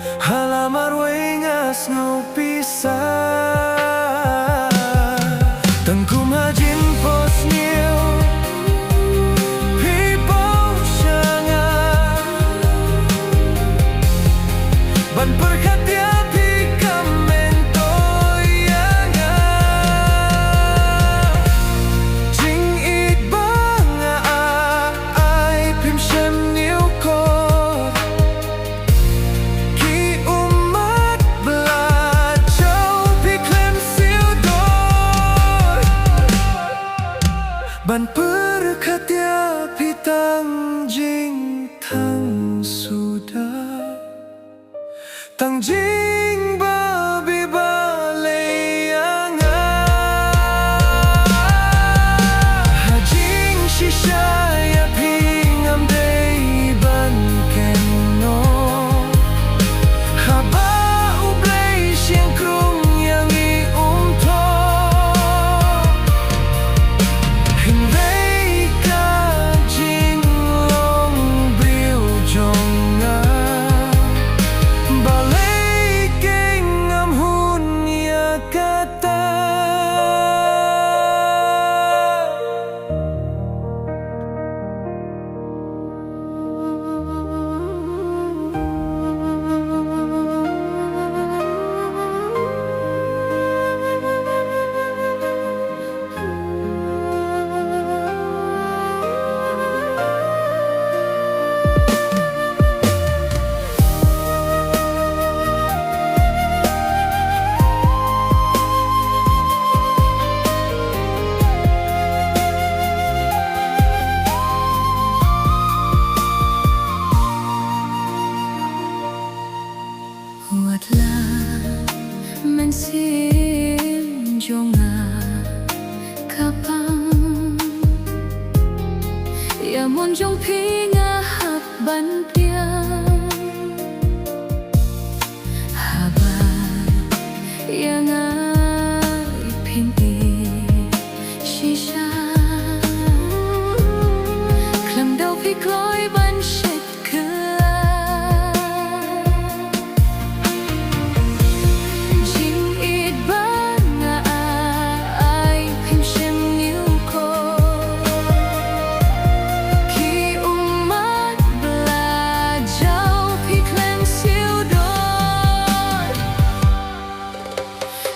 Halamar wengas ngupisa Tengkum hajin pos niu Pipau syanga Ban perkatia pika mento yanga Jing it banga ai pim shem niu kor Ki umat belajau piklem siu dor Ban perkatia pitang jing tang sudah Tang jing babi balayanga Hajing shisha ya pingam day ban keno Haba ublay siang krung yang iumto Hindray ka jing long briu jonga Balay keng am hun ya kata Buatlah mensin jonga kapang Ya mun jong pinga hap ban piang Haba yang ai pinti shisha Klam dau pi kloi ban shet ke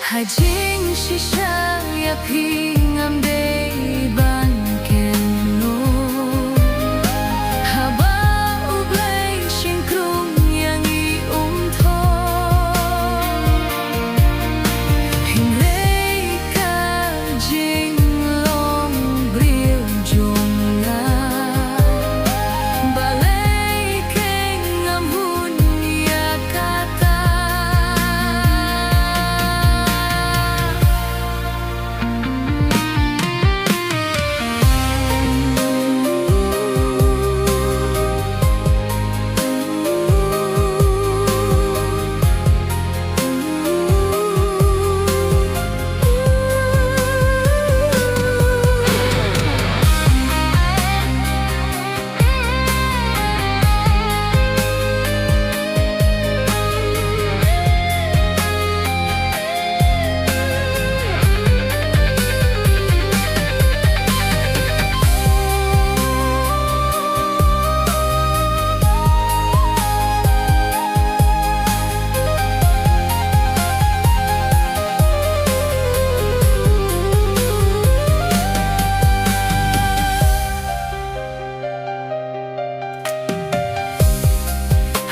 Hajing shisha ya pingam day ban keno Haba ublay singkrung yang iumto Hindray ka jing long briu jonga Balay keng am hun ya kata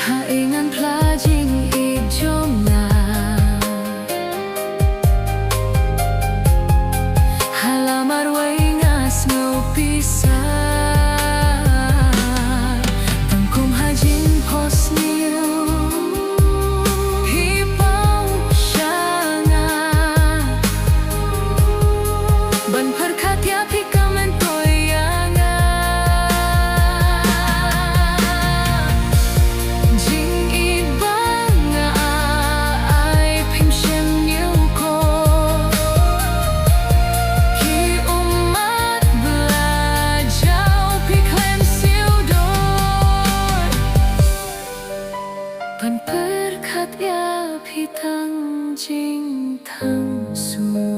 Haingan plajing ijomna Halamar wengas ngupisa Tengkum hajing pos niu Hipau syanga Ban perkatia pika mentoyanga Jing ibanga ai pim shem niu ko Ki umat belajau piklem siu dor Ban perkatia khi thăng trinh thăng xuôi.